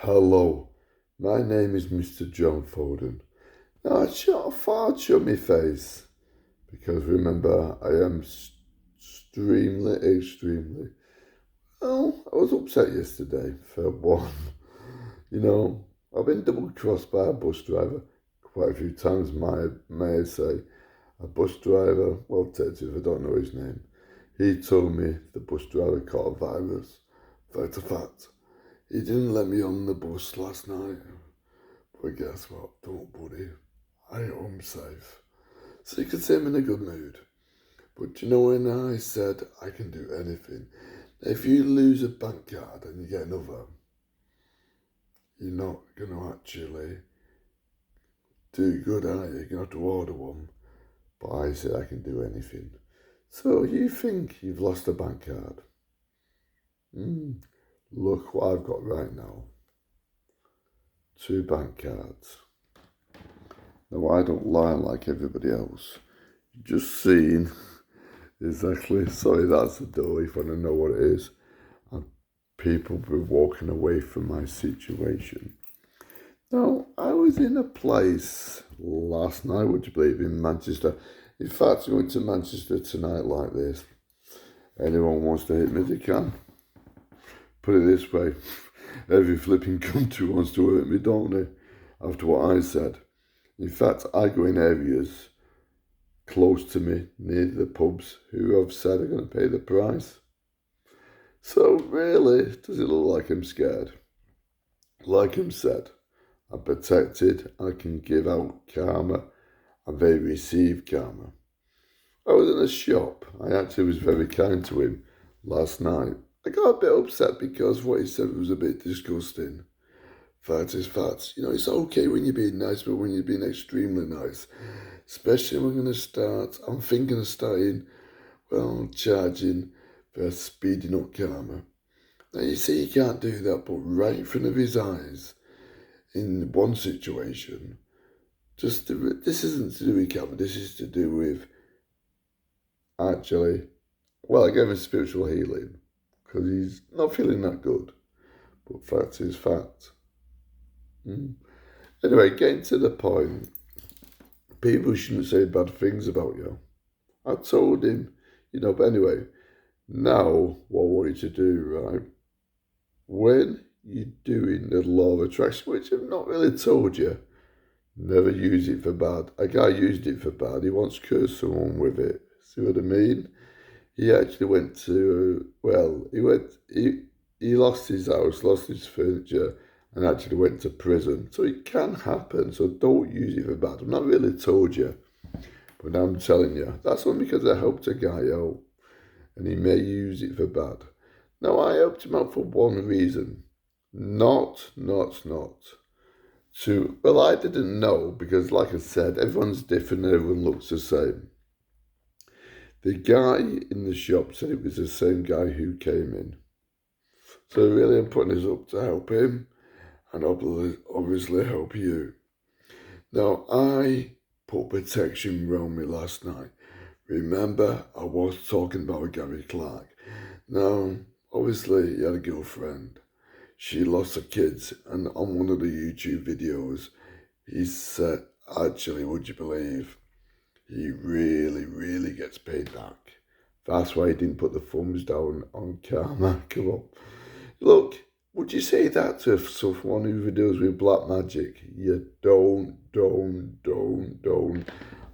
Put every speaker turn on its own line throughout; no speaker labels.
Hello, my name is Mr. John Foden. Now, I thought I'd show my face because remember, I am extremely. Well, I was upset yesterday for one. You know, I've been double crossed by a bus driver quite a few times, may I say. A bus driver, well, detective, I don't know his name. He told me the bus driver caught a virus. Fact. He didn't let me on the bus last night. But guess what? Don't worry. I am safe. So you could say I'm in a good mood. But you know when I said I can do anything, if you lose a bank card and you get another, you're not going to actually do good, are you? You're going to have to order one. But I said I can do anything. So you think you've lost a bank card? Look what I've got right now. 2 bank cards. Now I don't lie like everybody else. Just seeing exactly. Sorry, that's the door if you want to know what it is. And people be walking away from my situation. Now, I was in a place last night, would you believe, in Manchester. In fact, I'm going to Manchester tonight like this. Anyone wants to hit me, they can. Put it this way, every flipping country wants to hurt me, don't they? After what I said. In fact, I go in areas close to me, near the pubs, who have said are going to pay the price. So really, does it look like I'm scared? Like I'm said, I'm protected, I can give out karma, and they receive karma. I was in a shop, I actually was very kind to him last night. I got a bit upset because what he said was a bit disgusting. Fact is fact. You know, it's okay when you're being nice, but when you're being extremely nice, especially when I'm thinking of starting, well, charging for speeding up karma. Now, you see, you can't do that, but right in front of his eyes, in one situation, this isn't to do with karma, this is to do with actually, well, I gave him spiritual healing because he's not feeling that good. But fact is fact. Anyway, getting to the point, people shouldn't say bad things about you. I told him, but anyway, now what I want you to do, right? When you're doing the law of attraction, which I've not really told you, never use it for bad. A guy used it for bad. He once cursed someone with it. See what I mean? He actually went to, he lost his house, lost his furniture, and actually went to prison. So it can happen. So don't use it for bad. I've not really told you, but I'm telling you. That's only because I helped a guy out, and he may use it for bad. Now, I helped him out for one reason. Not well, I didn't know because, like I said, everyone's different and everyone looks the same. The guy in the shop said it was the same guy who came in. So really, I'm putting this up to help him and obviously help you. Now, I put protection around me last night. Remember, I was talking about Gary Clark. Now, obviously, he had a girlfriend. She lost her kids, and on one of the YouTube videos, he said, actually, would you believe, he really gets paid back. That's why he didn't put the thumbs down on karma. Come on. Look, would you say that to someone who deals with black magic? You don't.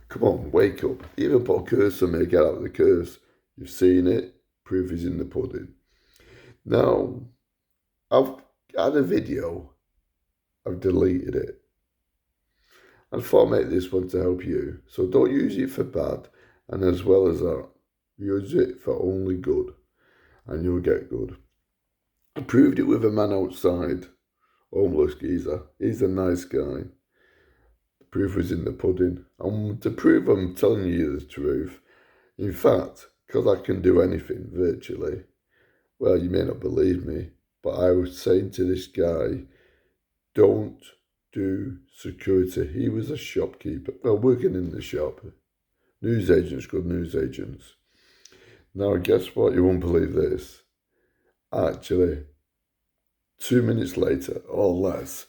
Come on, wake up. Even put a curse on me, get out of the curse. You've seen it, proof is in the pudding. Now, I've had a video, I've deleted it. I thought I'd make this one to help you. So don't use it for bad, and as well as that, use it for only good, and you'll get good. I proved it with a man outside, homeless geezer. He's a nice guy. The proof was in the pudding. And to prove I'm telling you the truth, in fact, because I can do anything virtually, well, you may not believe me, but I was saying to this guy, don't do security. He was a shopkeeper, well, working in the shop. Newsagents, good newsagents. Now, guess what? You won't believe this. Actually, 2 minutes later, or less,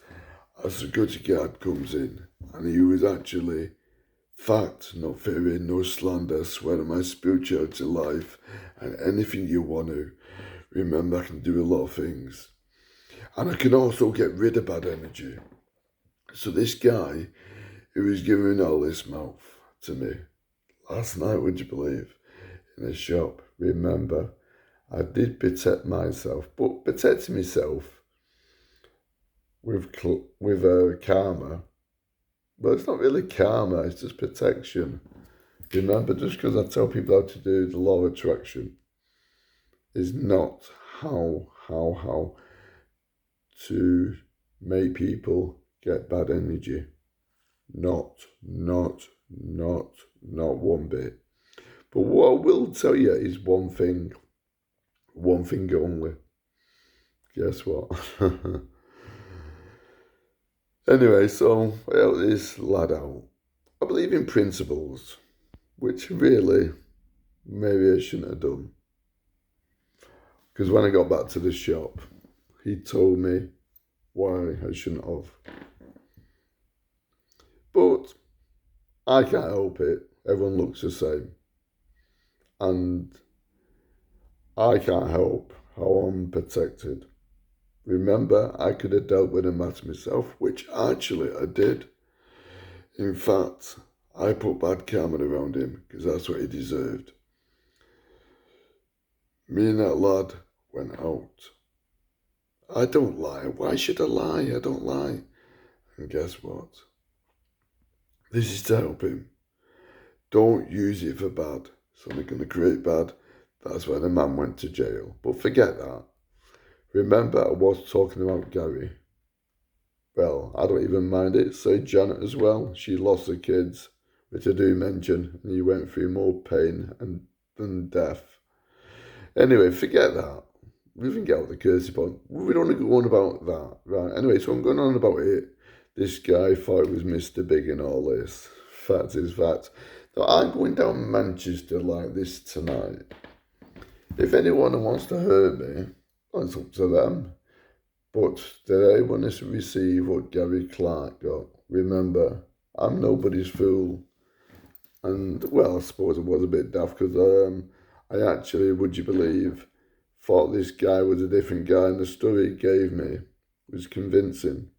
a security guard comes in, and he was actually fact, not theory, no slander, swear on my spirituality life, and anything you want to. Remember, I can do a lot of things. And I can also get rid of bad energy. So this guy who was giving all this mouth to me last night, would you believe, in a shop, remember, I did protect myself, but protecting myself with karma, but it's not really karma, it's just protection. Remember, just because I tell people how to do the law of attraction is not how to make people get bad energy. Not one bit. But what I will tell you is one thing only. Guess what? Anyway, so I helped this lad out. I believe in principles, which really maybe I shouldn't have done. Because when I got back to the shop, he told me why I shouldn't have. But I can't help it. Everyone looks the same. And I can't help how I'm protected. Remember, I could have dealt with the matter myself, which actually I did. In fact, I put bad karma around him because that's what he deserved. Me and that lad went out. I don't lie. Why should I lie? I don't lie. And guess what? This is to help him. Don't use it for bad. So they're going to create bad. That's why the man went to jail. But forget that. Remember, I was talking about Gary. Well, I don't even mind it. Say Janet as well. She lost her kids, which I do mention, and he went through more pain than death. Anyway, forget that. We can get out the cursey point. We don't want to go on about that. Right, anyway, so I'm going on about it. This guy thought it was Mr. Big and all this. Fact is fact. Now, I'm going down Manchester like this tonight. If anyone wants to hurt me, well, it's up to them. But did anyone receive what Gary Clark got? Remember, I'm nobody's fool. And, well, I suppose it was a bit daft because I actually, would you believe, thought this guy was a different guy and the story he gave me was convincing.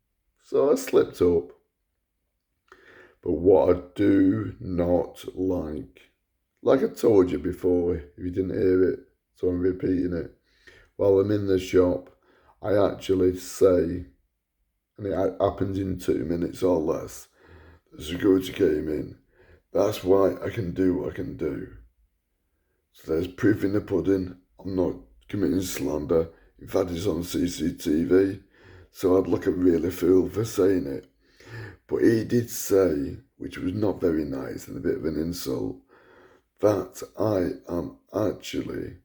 So I slipped up. But what I do not like I told you before, if you didn't hear it, so I'm repeating it, while I'm in the shop, I actually say, and it happens in 2 minutes or less, the security came in. That's why I can do what I can do. So there's proof in the pudding. I'm not committing slander. In fact, it's on CCTV. So I'd look a really fool for saying it. But he did say, which was not very nice and a bit of an insult, that I am actually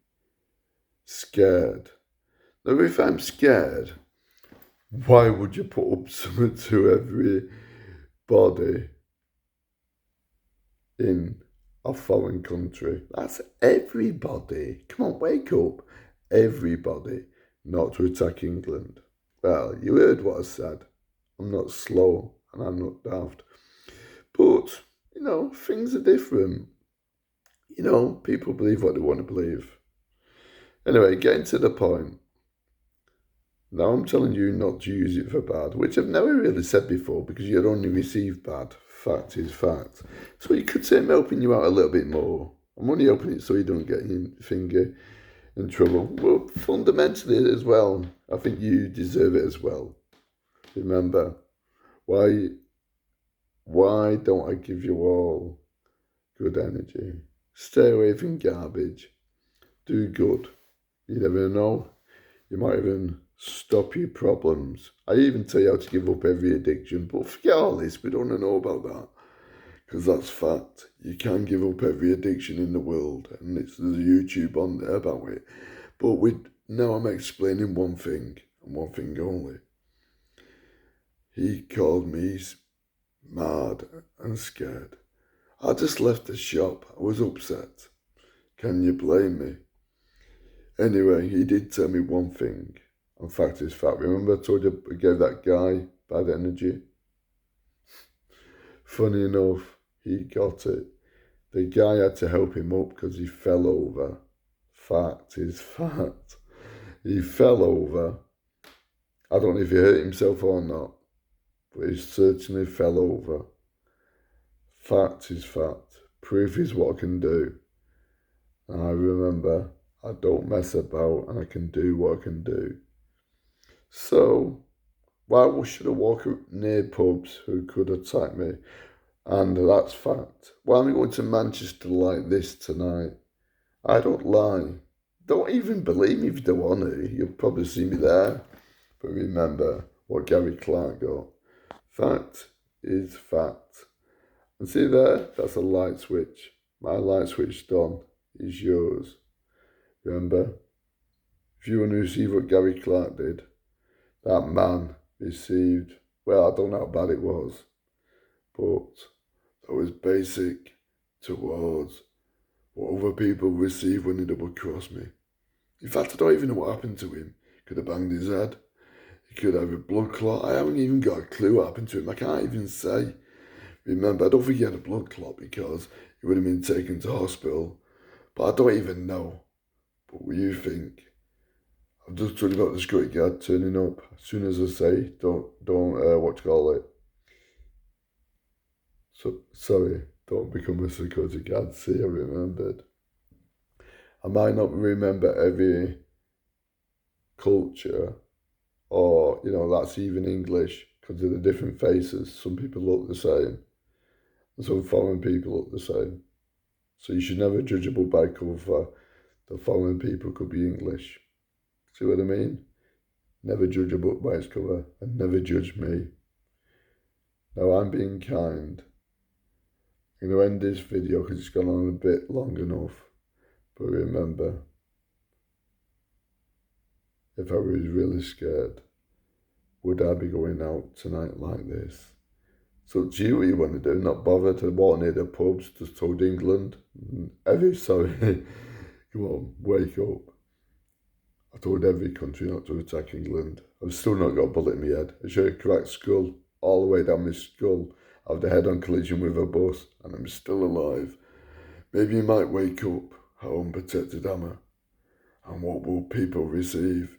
scared. Now, if I'm scared, why would you put up something to everybody in a foreign country? That's everybody. Come on, wake up. Everybody, not to attack England. Well, you heard what I said. I'm not slow and I'm not daft. But, things are different. People believe what they want to believe. Anyway, getting to the point. Now I'm telling you not to use it for bad, which I've never really said before because you'd only receive bad. Fact is fact. So you could say I'm helping you out a little bit more. I'm only helping it so you don't get your finger in trouble. Well, fundamentally as well, I think you deserve it as well. Remember, why don't I give you all good energy? Stay away from garbage. Do good. You never know. You might even stop your problems. I even tell you how to give up every addiction, but forget all this. We don't want to know about that because that's fact. You can give up every addiction in the world, and there's a YouTube on there about it. But now I'm explaining one thing and one thing only. He called me mad and scared. I just left the shop. I was upset. Can you blame me? Anyway, he did tell me one thing. And fact is fact. Remember I told you I gave that guy bad energy? Funny enough, he got it. The guy had to help him up because he fell over. Fact is fact. He fell over. I don't know if he hurt himself or not, but he certainly fell over. Fact is fact. Proof is what I can do. And I remember, I don't mess about and I can do what I can do. So, why should I walk near pubs who could attack me? And that's fact. Why am I going to Manchester like this tonight? I don't lie. Don't even believe me if you don't want to. You'll probably see me there. But remember what Gary Clark got. Fact is fact. And see there? That's a light switch. My light switched on is yours. Remember? If you want to see what Gary Clark did, that man received, well, I don't know how bad it was, but that was basic towards what other people receive when they double cross me. In fact, I don't even know what happened to him. Could have banged his head. He could have a blood clot. I haven't even got a clue what happened to him. I can't even say. Remember, I don't think he had a blood clot because he would have been taken to hospital. But I don't even know. But what do you think? I've just told you about the security guard turning up. As soon as I say, don't what you call it. So, sorry, don't become a security guard. See, I remembered. I might not remember every culture or, that's even English because of the different faces. Some people look the same and some foreign people look the same. So you should never judge a book by cover. The foreign people could be English. See what I mean? Never judge a book by its cover and never judge me. Now I'm being kind. I'm going to end this video because it's gone on a bit long enough. But remember, if I was really scared, would I be going out tonight like this? So it's you what you want to do, not bother to walk near the pubs just told England. Sorry, come on, wake up. I told every country not to attack England. I've still not got a bullet in my head. I showed a cracked skull all the way down my skull. I have the head-on collision with a bus and I'm still alive. Maybe you might wake up, how unprotected am I? And what will people receive?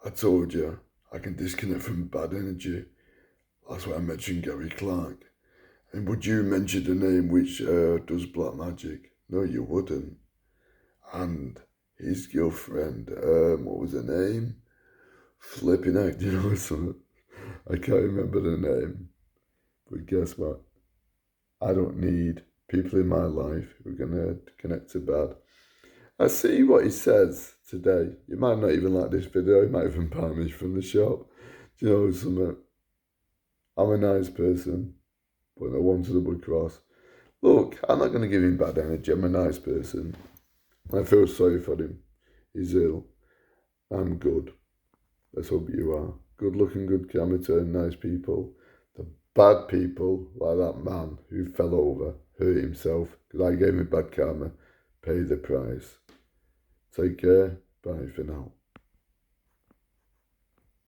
I told you, I can disconnect from bad energy. That's why I mentioned Gary Clark. And would you mention the name which does black magic? No, you wouldn't. And his girlfriend, what was her name? Flipping out, something. I can't remember the name. But guess what? I don't need people in my life who are going to connect to bad. I see what he says today. You might not even like this video. You might even buy me from the shop. Do you know something? I'm a nice person, but I want to double cross. Look, I'm not going to give him bad energy. I'm a nice person. I feel sorry for him. He's ill. I'm good. Let's hope you are. Good looking, good character, nice people. The bad people, like that man who fell over, hurt himself, because I gave him bad karma, pay the price. Take care. Bye for now.